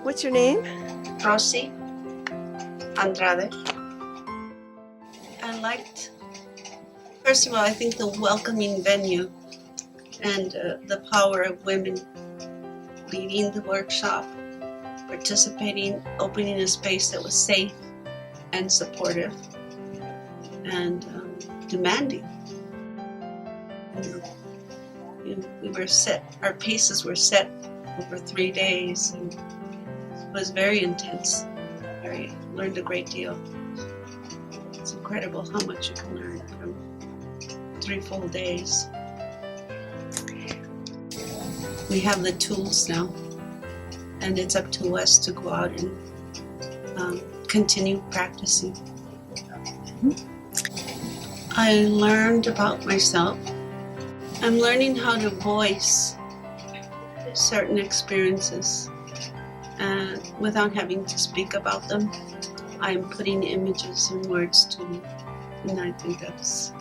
What's your name? Rosy Andrade. First of all, I think the welcoming venue and the power of women leading the workshop, participating, opening a space that was safe and supportive and demanding. We were set, our paces were set over 3 days, and it was very intense. I learned a great deal. It's incredible how much you can learn from 3 full days. We have the tools now, and it's up to us to go out and continue practicing. I learned about myself. I'm learning how to voice certain experiences without having to speak about them. I'm putting images and words to them, and I think that's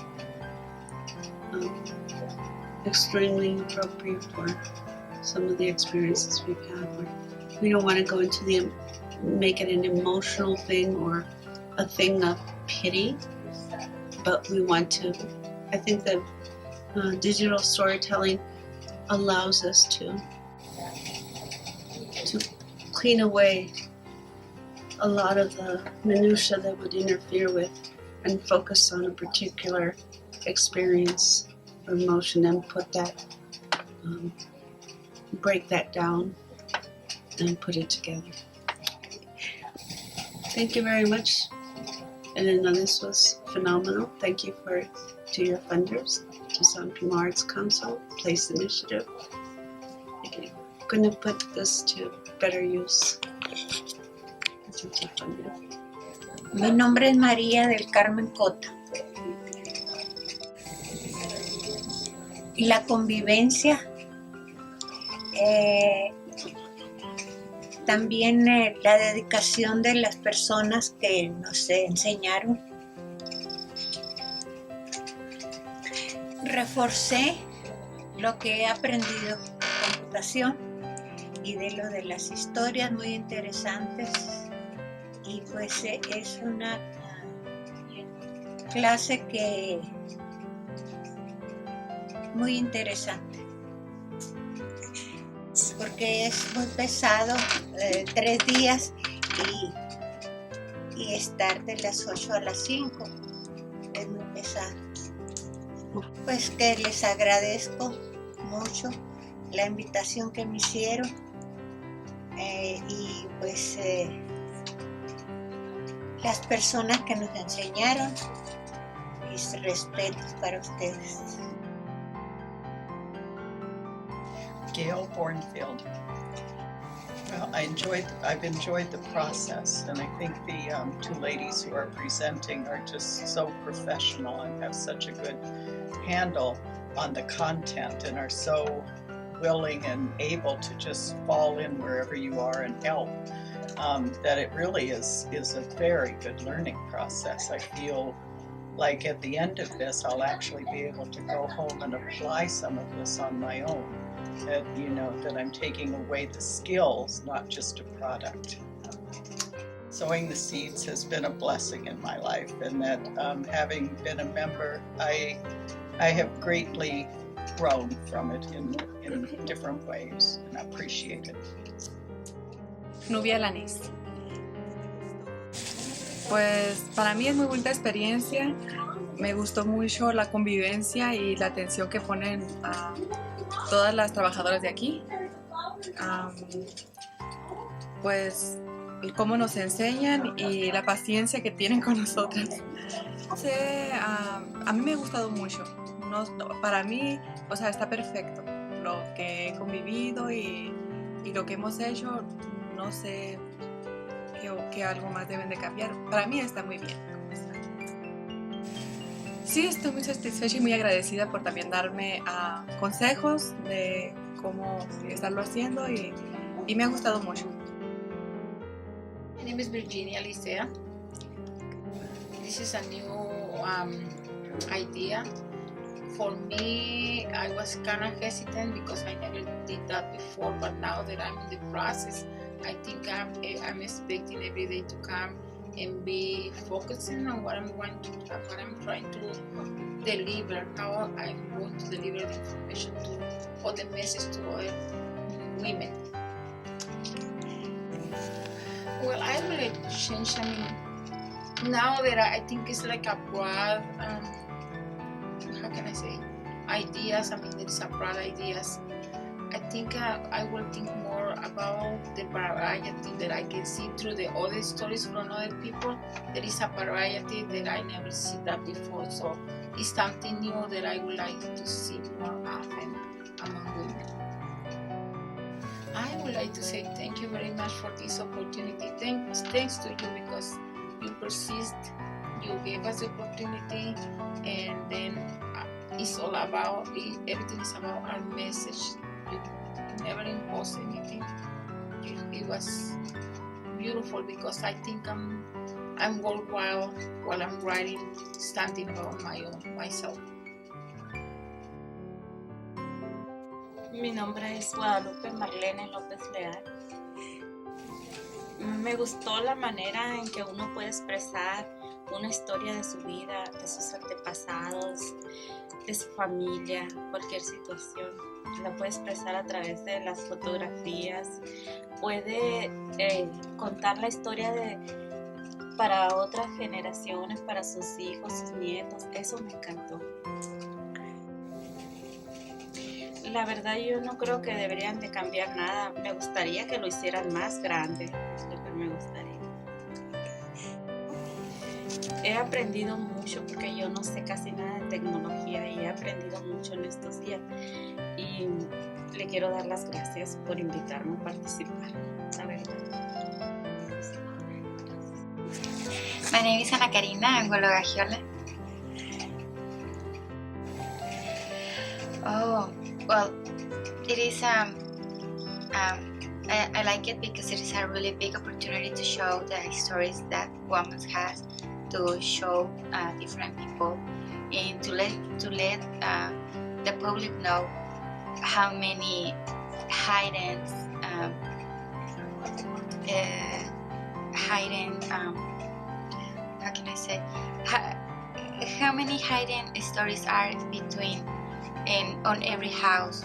extremely appropriate for some of the experiences we've had. We don't want to go into make it an emotional thing or a thing of pity, but we want to. I think that digital storytelling allows us to clean away a lot of the minutia that would interfere with and focus on a particular experience or emotion and put that, break that down and put it together. Thank you very much. Elena, this was phenomenal. Thank you to your funders, to San Pino Arts Council, Place Initiative. Okay. Going to put this to better use. Mi nombre es María del Carmen Cota. La convivencia, también la dedicación de las personas que nos enseñaron. Reforcé lo que he aprendido de computación y de lo de las historias muy interesantes, y pues es una clase que muy interesante porque es muy pesado, 3 días y estar de las 8 a las 5 es muy pesado. Pues que les agradezco mucho la invitación que me hicieron, y pues las personas que nos enseñaron, mis respetos para ustedes. Gail Bornfield. Well, I've enjoyed the process, and I think the 2 ladies who are presenting are just so professional and have such a good handle on the content and are so willing and able to just fall in wherever you are and help, that it really is a very good learning process. I feel like at the end of this I'll actually be able to go home and apply some of this on my own, that that I'm taking away the skills, not just a product. Sowing the seeds has been a blessing in my life, and that having been a member, I have greatly grown from it in different ways, and I appreciate it. Nubia Lanis. Pues para mí es muy bonita experiencia. Me gustó mucho la convivencia y la atención que ponen a todas las trabajadoras de aquí. Pues cómo nos enseñan y la paciencia que tienen con nosotras. A mí me ha gustado mucho. Para mí, está perfecto. Lo que he convivido y lo que hemos hecho, no sé qué algo más deben de cambiar. Para mí está muy bien. Sí, estoy muy satisfecha y muy agradecida por también darme consejos de cómo estarlo haciendo, y me ha gustado mucho. My name is Virginia Licea. This is a new idea. For me, I was kind of hesitant because I never did that before, but now that I'm in the process, I think I'm expecting every day to come and be focusing on what I'm trying to deliver, how I'm going to deliver the information to, or the message to other women. Well, I would like to change. I mean, now that I think it's like a broad, how can I say, ideas. I mean, there's a broad ideas. I think I will think more about the variety that I can see through the other stories from other people. There is a variety that I never see that before, so it's something new that I would like to see more often among women. I would like to say thank you very much for this opportunity. Thanks to you, because you persist, you gave us the opportunity, and then it's all about, everything is about our message. You never impose anything. It was beautiful, because I think I'm worthwhile while I'm writing, standing about myself. Mi nombre es Guadalupe Marlene López Leal. Me gustó la manera en que uno puede expresar una historia de su vida, de sus antepasados, de su familia, cualquier situación. La puede expresar a través de las fotografías, puede contar la historia para otras generaciones, para sus hijos, sus nietos. Eso me encantó. La verdad, yo no creo que deberían de cambiar nada. Me gustaría que lo hicieran más grande, es lo que me gustaría. He aprendido mucho, porque yo no sé casi nada de tecnología, y he aprendido mucho en estos días, y le quiero dar las gracias por invitarme a participar, la verdad. My name is Ana Karina Angolo Gagiola. Oh, well, it is I like it because it is a really big opportunity to show the stories that women has, to show different people, and to let the public know how many hidden how can I say, how many hidden stories are between and on every house,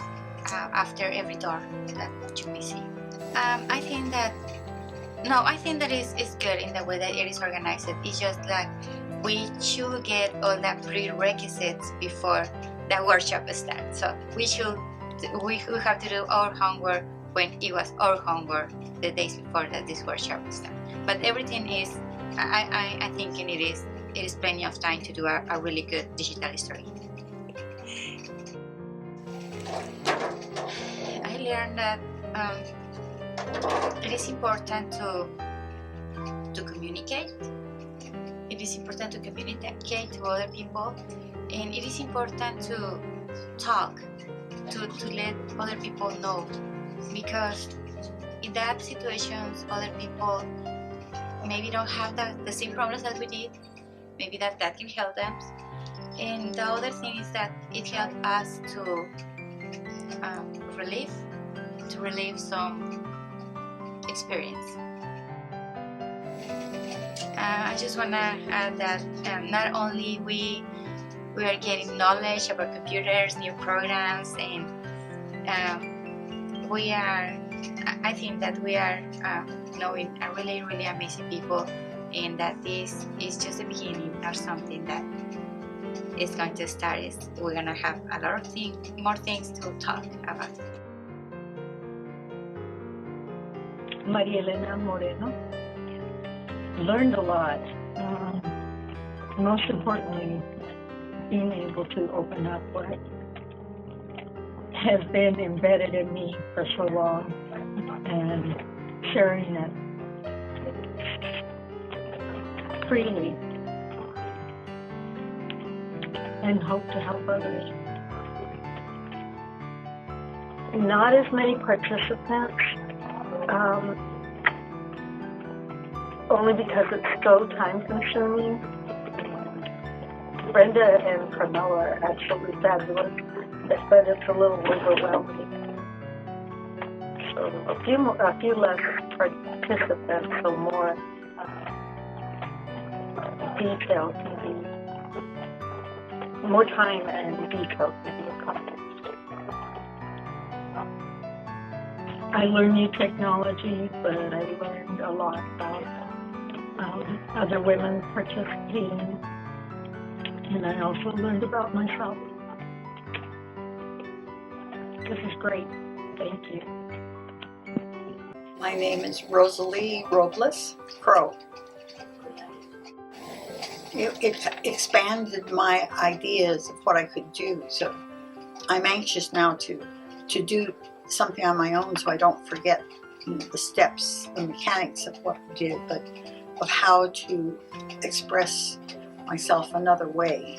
after every door that you may see. I think that it's good in the way that it is organized. It's just that we should get all the prerequisites before the workshop starts. So we have to do our homework when it was our homework the days before that this workshop starts. But everything is, I think it is plenty of time to do a really good digital story. I learned that it is important to communicate. It is important to communicate to other people, and it is important to talk, to let other people know, because in that situations other people maybe don't have the same problems that we did. Maybe that can help them. And the other thing is that it helps us to relieve some experience. I just want to add that not only we are getting knowledge about computers, new programs, and I think that we are knowing a really, really amazing people, and that this is just the beginning of something that is going to start. We're going to have a lot of more things to talk about. Maria Elena Moreno. Learned a lot. Most importantly, being able to open up what has been embedded in me for so long and sharing it freely, and hope to help others. Not as many participants, only because it's so time consuming. Brenda and Carmela are absolutely fabulous, but it's a little overwhelming. so a few less participants, so more detail can be, more time and detail can be accomplished. I learned new technology, but I learned a lot about other women participating, and I also learned about myself. This is great. Thank you. My name is Rosalie Robles Crow. It expanded my ideas of what I could do, so I'm anxious now to do something on my own so I don't forget the steps, the mechanics of what I did, but of how to express myself another way.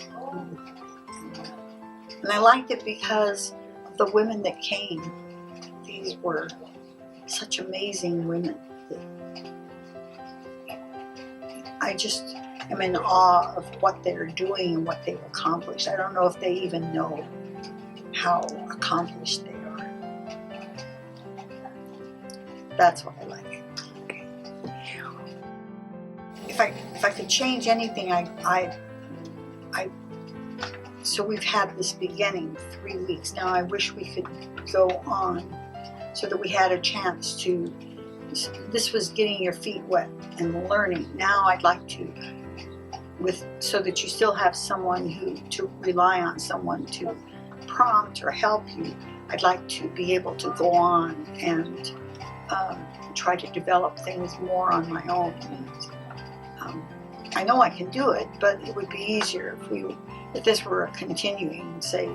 And I liked it because of the women that came. These were such amazing women. I just am in awe of what they're doing and what they've accomplished. I don't know if they even know how accomplished they are. That's what I like. If I could change anything, so we've had this beginning 3 weeks. Now I wish we could go on so that we had a chance to, this was getting your feet wet and learning. Now I'd like to, so that you still have someone to rely on, someone to prompt or help you. I'd like to be able to go on and try to develop things more on my own. And, I know I can do it, but it would be easier if this were continuing, say,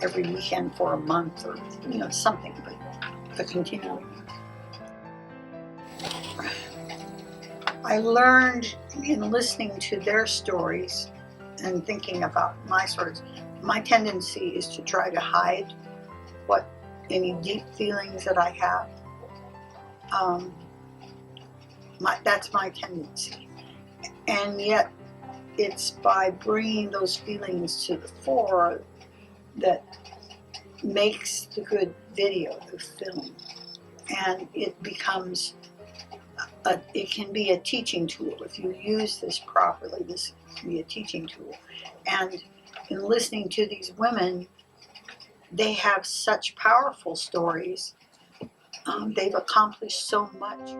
every weekend for a month or something, but the continuing. I learned in listening to their stories and thinking about my stories, my tendency is to try to hide any deep feelings that I have. That's my tendency. And yet it's by bringing those feelings to the fore that makes the good video, the film. And it becomes, it can be a teaching tool. If you use this properly, this can be a teaching tool. And in listening to these women, they have such powerful stories. They've accomplished so much.